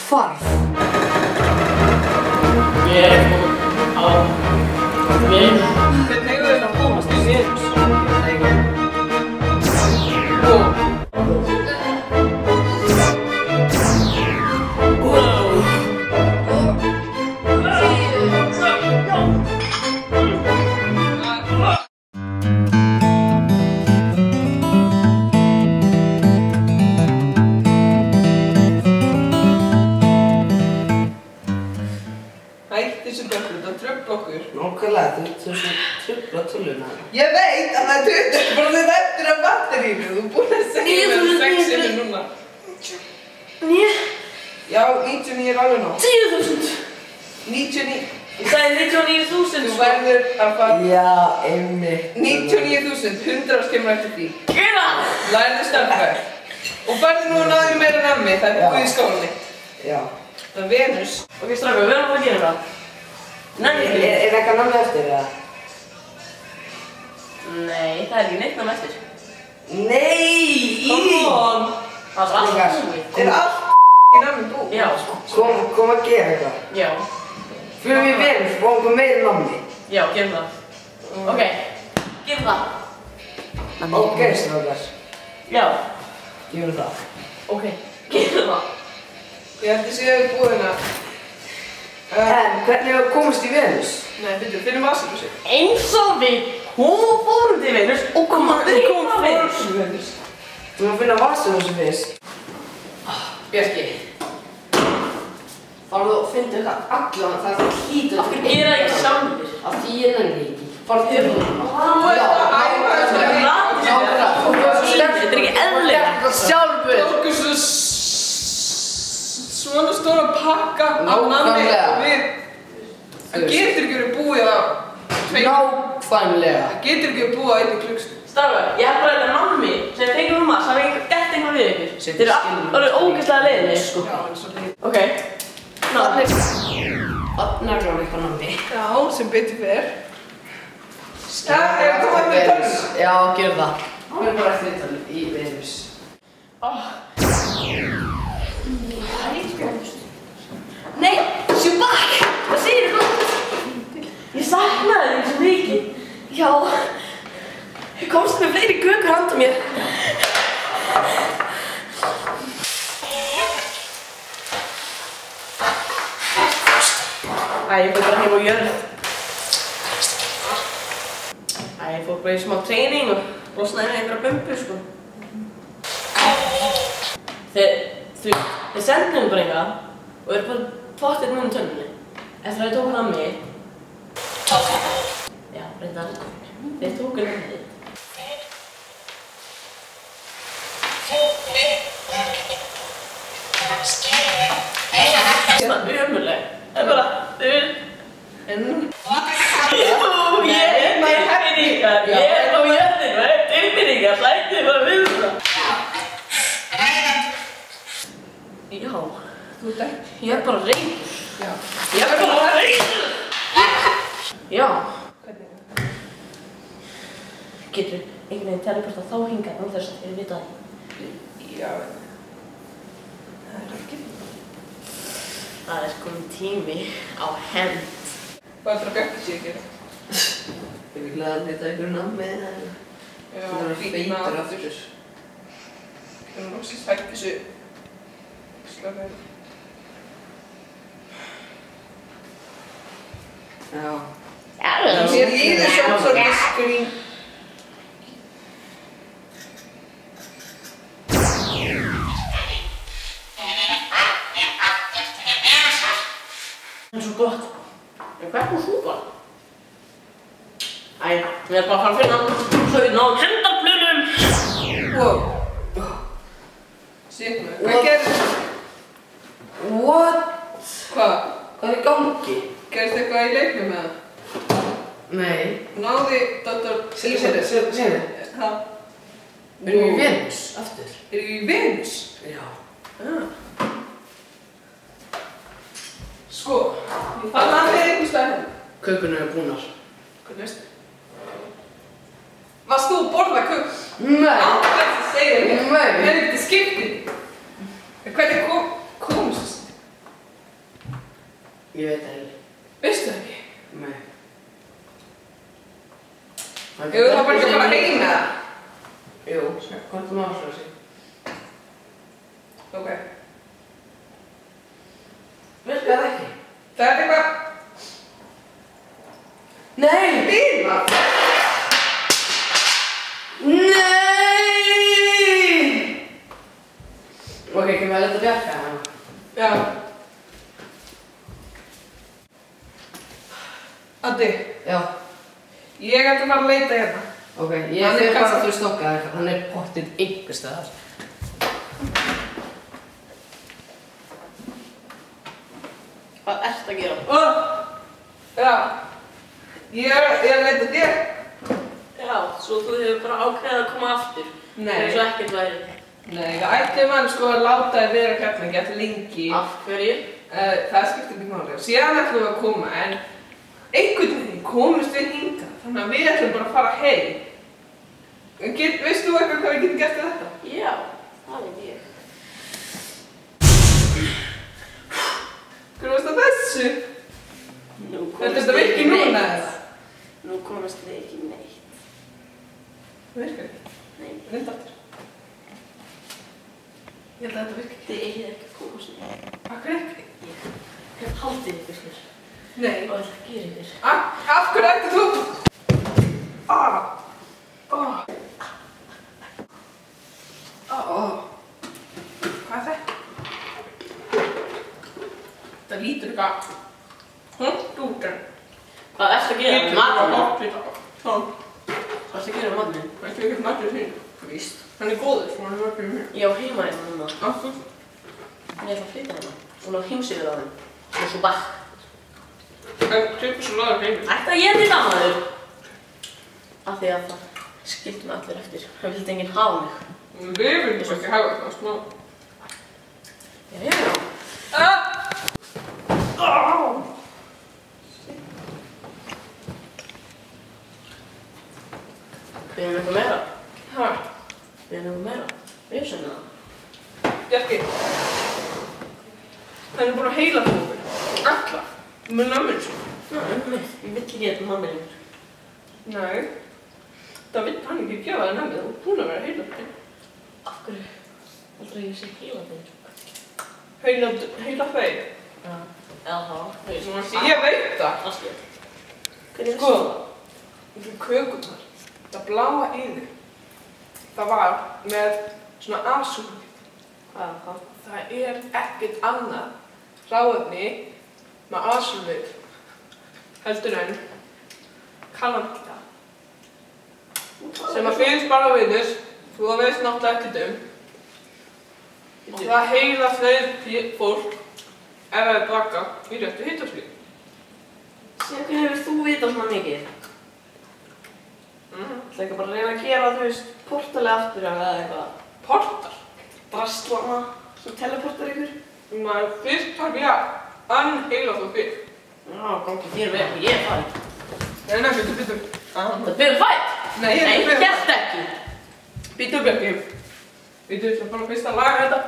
Hvarf. Ég er á veg. Hvernig hefur þetta komast í Venus? Hætti þessu bökkur, það tröfla okkur. Nákvæmlega, þú trufla töluna. Ég veit að það er 20% eftir af batterínu. Þú er búinn að segja mér 6 sinni núna. 9. Já, 99 er alveg nóg. 10.000. 99. Ég sagði 99.000. Þú verður að fara. Já, einmitt. 99.000, 100 árs kemur eftir því. Gera! Lærðu stærðfræði. Og farðu nú að náður meira nammi, það er búið í skólinni. Já. Það er Venus. Ok, strákar, við erum að gera það. Nei, ekki. Er eitthvað nammi eftir, eða? Nei, það er ekki neitt namn eftir. Nei! Come on. Það er allt búið. Er allt í nammi búið? Já. Kom að gera eitthvað. Já. Fyrir við Venus, fáum okkur meira nammi. Já, gerum það. Ok, gerum það. Ok, strákar. Já. Gerum það. Ok, gerum það. Ég held að séu búin að... En hvernig hefur komast í Venus? Nei, byrju, finnum vasaljósið. Eins og við fórum til Venus og komum að Venus. Þú maður finna vasaljósið fyrst. Bjarki. Farðu og fyndu eitthvað allan, það er hlítur. Af hverju gera það ekki sjálfur? Af því ég nenni ekki. Farðu til hún. Þú ert að æfa þetta. Þetta er ekki eðlilega. Sjálfur. Tóku svona stóra pakka af nammi Nákvæmlega. og við... Það getur ekki verið búið á... Nákvæmlega. Það getur ekki verið búið á 1 klukkstund. Strákar, ég held bara að þetta nammi sem við fengum um að það hefði gert eitthvað við ykkur. Þeir eru alveg ógeðslega leiðinlegir, sko. Já, eins og leið. Ok. Þarna er kláður eitthvað nammi. Já, sem betur fer. Já, ef þú var með tölvuna. Já, gerum það. Við erum bara eftir viðtal í Venus. Nei, Sjúbak! Hvað segir þú? Ég saknaði þig svo mikið. Já. Ég komst með fleiri kökur handa mér. Ég fór bara heim á jörð. Ég fór bara í smá treyning og losnaði með einhverja bumbu, sko. Þeir sendu mér bara eitthvað og eru bara tvottið núna í tölvunni. Eftir að ég tók hann að mig. Já, reyndar. Þeir tóku hann að mig. Það er ömurleg. Það er bara, Jú, ég er tilfinningar. Ég er á jörðinu, ég er tilfinningar. Sætið bara við það. Já. Þú ert ekki. Ég er bara reiður. Já. Ég er bara reiður. Já. Hvernig? Getur einhvern veginn teleporta þá hingað án þess að þeir vita það. Já. Það er ekki. Það er kominn tími á hend. Hvað er það Bjarki sé að gera? Ég vil glæða að nýta einhverju nammi. Já, Það er feitur aftur. Við erum loksins hægt þessu slöfæði. Já. Mér líður svolítið skrín. Það er svo gott. En hvað er þú súpa? Æ, við erum bara að fara að finna svo við náum hendarblunum. Wow. Sýnum við. Hvað gerðist? What? Hvað? Hvað er í gangi? Gerðist eitthvað í leiknum með það? Nei. Náði Dr. Sérðu? Ha? Erum við í Venus aftur? Erum við í Venus? Já. Sko, ég fann að við einhvers staðar hérna. Kökurnar eru búnar. Hvernig veistu? Varst þú að borða kökk? Nei. Hvað segir þér? Ég veit það ekki. Veistu það ekki? Nei. Jú, það bara ekki að fara heim með það. Jú, hvað þú mást það sig? Ok. Virkar það ekki? Það er eitthvað... Nei! Bíla! Nei! Ok, kemur að leta bjarga hana? Já. Addi. Já. Ég ætla að fara að leita hérna. Ok, ég fer bara að þú stokka eitthvað, hann er pottinn einhvers staðar. Hvað ertu að gera? Já. Ég er að leita þér. Já, svo þú hefur bara ákveðið að koma aftur. Nei. Eins og ekkert væri. Nei, það ætti mann sko að láta þér vera hérna gett lengi. Af hverju? Það skiptir ekki máli. Síðan ætlum við að koma, en einhvern veginn komumst við hingað, þannig að við ætlum bara að fara heim. Veistu þú eitthvað hvað við getum gert við þetta? Já, það veit ég. Hvernig varst það þessu? Nú Er þetta virkið núna eða? Nú komast við ekki neitt. Það virkar ekki. Nei. Reyndu aftur. Ég held að þetta virkar ekki. Þið eigið ekki að komast neitt. Akkur ekki? Ég hef haldið ykkur hér. Nei. Og það gerir ykkur. Af hverju ætti þú? Hvað er þetta? Það lítur eitthvað hótt út en... Hvað ertu að gera með matinn? Hvað Hvað ertu að gera með matinn? ertu ekki matið þín? Víst. Hann er góður, svona hann er matið mér. Ég á heima hérna núna. Aftur? Ég ætla að flytja hérna. Svona heimsýður á þeim. Og svo bakk. En tökur svo laður heimil. Ætti að ég til það maður. Af því að það skildi mig allir eftir. Það vildi enginn hafa mig. Við viljum ekki hafa þetta smá. Já. Við erum eitthvað meira. Hæ? Við erum eitthvað meira. Við erum sem það. Bjarki. Það er búin að heila þú okkur. Alla. Með namnir svo. Já, einmitt. Ég vill ekki eitthvað mamma lengur. Nei. Það vill hann ekki gefa þér namnið. Þú er búin að vera heila þig. Af hverju? Aldrei ég sé heila þig. Heila þeir. Já. Eða það. Ég veit það. Askil. Hvernig Sko, þessu kökurnar, það bláa í þig, það var með svona asúli. Hvað er það? Það er ekkert annað hráefni með asúli heldur en kalamita. Sem að finnst bara vinnur, þú veist náttúrulega ekkert um. Og það heila þeir fólk ef það er baka í réttu hitastig. Sér hvernig hefur þú vitað svona mikið? Það er ekki bara að reyna að gera, þú veist, portali aftur eða eitthvað. Portal? Drastlana sem teleportar ykkur. Nei, fyrst þarf ég að unheila þú fyrr. Já, gangi þér vel, ég er fætt. Nei, býttu. Það byrður fætt? Nei, ég er Nei, gert ekki. Býttu, Bjarki. Býttu, það er bara fyrst að laga þetta.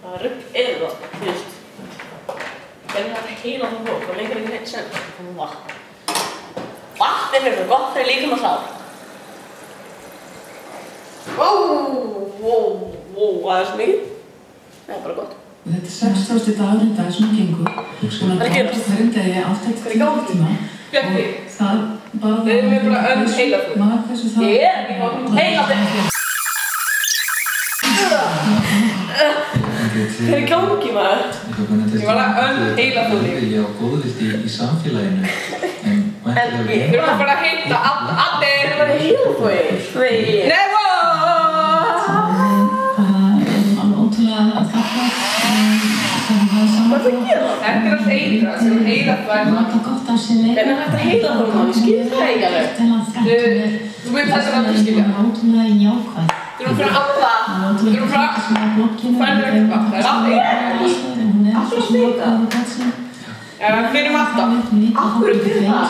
Það rugg er það, þú veist. Hvernig hægt að heila það fólk, það leikir ekki neitt sem. Það er vatn. Vatn er fyrir gott þegar líka maður hlað. Hvað er svo mikið? Það er bara gott. Þetta er 60. dagurinn dag sem gengur. Svona gangast hverjum degi áttækt tíma. Bjarki. Og það bara... Nei, við erum bara unheila þú. Maður hversu það... Ég er ekki heila þig. Hvað er í gangi maður? Ég var að unheila þú þig. Ég á góðvildi í samfélaginu. En Við erum að fara að heita Addi. Það var heila þig. Nei, Alveg ótrúlega að þakka. Hvað er það að gera? Þetta er að heila sem heila þú er. Láta gott á sér leik. Hvernig er hægt að heila það maður? Ég skil það ekki alveg. Þú veit þess að það skilja. Það er ótrúlega jákvæð. Þú erum fyrir alla. Þú erum fyrir að færður eitthvað. Það er alltaf. Hún er svo smá og gott sem... Við erum alltaf. Af hverju fyrir það?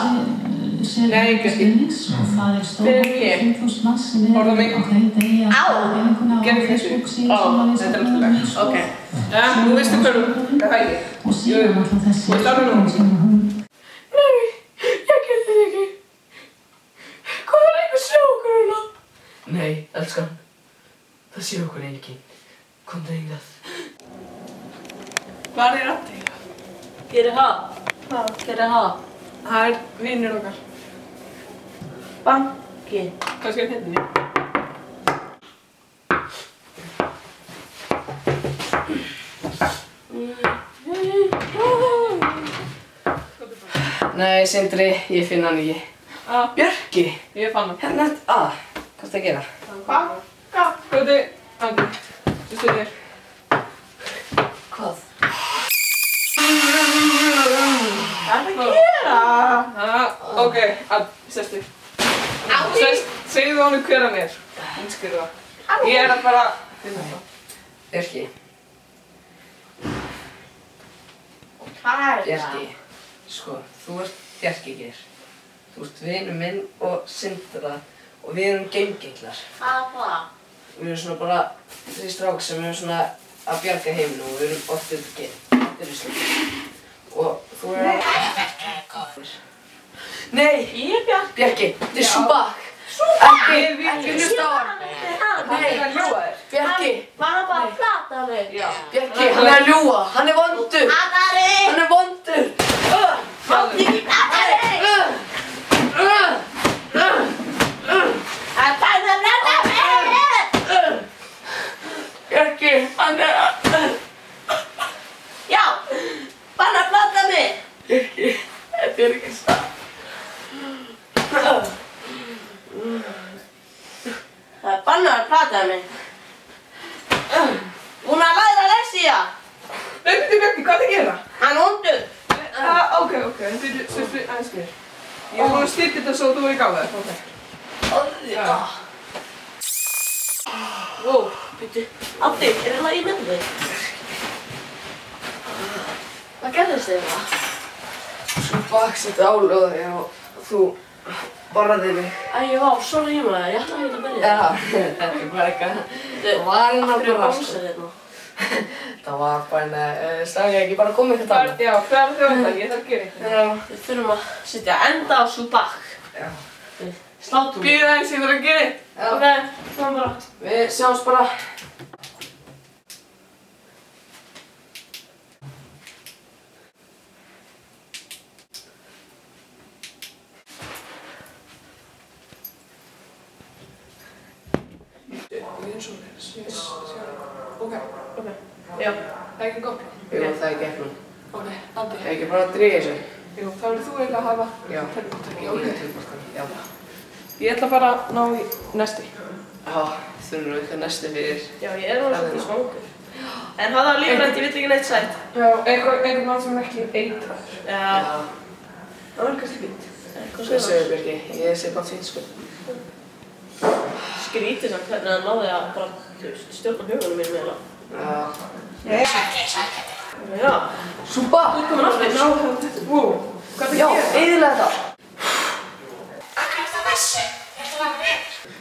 stuðnings og það stórhópur 5.000 manns sem á hverju degi að hreyfinguna á Facebook síðu sem að við stofnum Ok. Já, þú veistu hverju það hægir. og síðan alltaf þessi Og starra nú. Nei, ég get þig ekki. Hvað er einhver sjá okkur hérna? Nei, elskan. Það sé okkur enginn. Komdu hingað. Hvað er Addi? Gerir það? Gerir það? Það er vinur okkar. Banki. Kannski er hendinni. Nei, Sindri, ég finn hann ekki. Bjarki! Ég fann hann. Hérna, hvað ertu að gera? Góði, Addi. Þú styrir. Hvað? Hvað er að gera? Ok, sestu. Segðu honum hver hann er. Útskýrðu það. Ég er að fara að finna það. Bjarki. Hvað er það? Bjarki. Sko, þú ert Bjarki Geir. Þú ert vinur minn og Sindra og við erum geimgeitlar. Hvað er það? Við erum svona bara þrír strákar sem erum svona að bjarga heiminu og við erum oft geim. Og þú er að... Nei! Ég er Bjarki. Bjarki, þetta er Subak! Ekki hlusta á hann! Nei, Bjarki! Var hann bara að plata mig? Já. Bjarki, hann er að ljúga! Hann er vondur! Adari! Hann er vondur! Adari! Hann fæði að plata mig! Bjarki, hann er að... Já! Var hann að plata mig? Bjarki, þetta er ekki stað. Það er bannað að plata mig. Hún að læra lexía. Nei, Bjarki, hvað er að gera? Hann er ondur. Ok, sestu aðeins mér. Ég er búin að styrka þetta svo þú er gáðið. Ok. Wow, byrju. Addi, er það í myndið? Hvað gerðist þig það? Subak setti álöði og þú borðaði mig. Æjó, sorry maður, ég ætlaði ekki að byrja. Já, þetta er bara eitthvað. Það var hérna Af hverju bara... bónsið þérna? Það var bara sagði ég ekki bara koma eitthvað annað. Já, hvað er þau þetta? Ég þarf að gera eitthvað. Við þurfum að setja enda á Subak. Já. Slátum. Býðu aðeins, ég þarf að gera eitthvað. Já. Ok, svona bara. Við sjáumst bara. Ok. Já. Það er ekki gott. Jú, það er ekki eftir. Ok, Addi. Það er ekki bara að dríja þessu. Jú, þá verður þú eiginlega að hafa Já. tölvupótæki. Ok. Já. Ég ætla að fara að ná í nesti. Já, þurfum við eitthvað næstu fyrir. Já, ég er alveg svolítið svangur. En hafa það lífrænt, ég vill ekki neitt sætt. Já, einhvern mann sem er ekki eitrar. Já. Það verður kannski fínt. Eitthvað Svo svona. segir Bjarki, ég sé bara fínt sko. Skrítið samt hvernig hann náði að bara stjórna hugunum mínum eiginlega. Já. Já. Subak! Þú komin aftur. Wow, hvað er Já, það að gera? eyðilega þetta.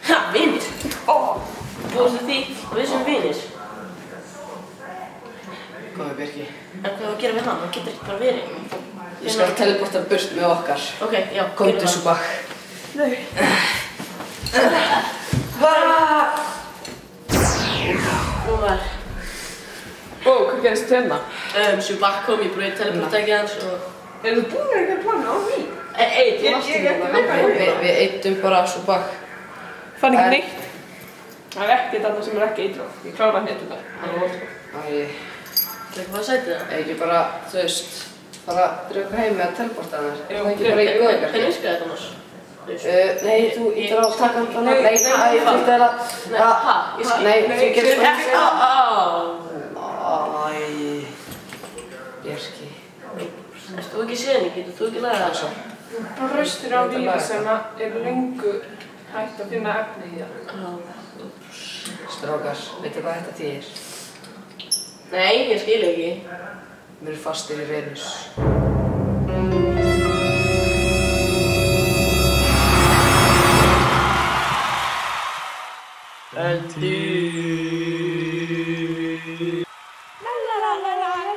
Ha, vinir. Þú veist því að við sem vinir. Góði Bjarki. En hvað er að gera við hann? Hann getur ekkert bara verið. Ég skal teleporta burt með okkar. Ok, já. Komdu Subak. Nei. Nú var Wow, hvað gerist hérna? Subak kom í bröð teleportækið hans og... Eru þið búin að eitthvað plana á því? Ei, þú Ég varst ekki ekki veit það. Við eittum bara Subak. Fann ekki neitt. Það er ekkert annað sem er ekki eitrað. Ég klára hérna þetta. Það er ótrúð. Það Það er ekki bara sætið það. ekki bara, þú veist, fara að drauga heim með að teleporta þar. Er það ekki bara í Hvernig góði virkaði þetta annars? Nei, þú ítir á að taka hann þannig. Nei, ég þurfti að... Ha? Ég skil. Nei, þú gerir svona. Æ, Bjarki. Erst þú ekki séðan, getur þú ekki lagað það? Það raustir á lífi sem er löngu hægt að finna efni í það. Strákar, veitu hvað þetta þýðir? Nei, ég skil ekki. Við erum fastir í Venus. La la la la la.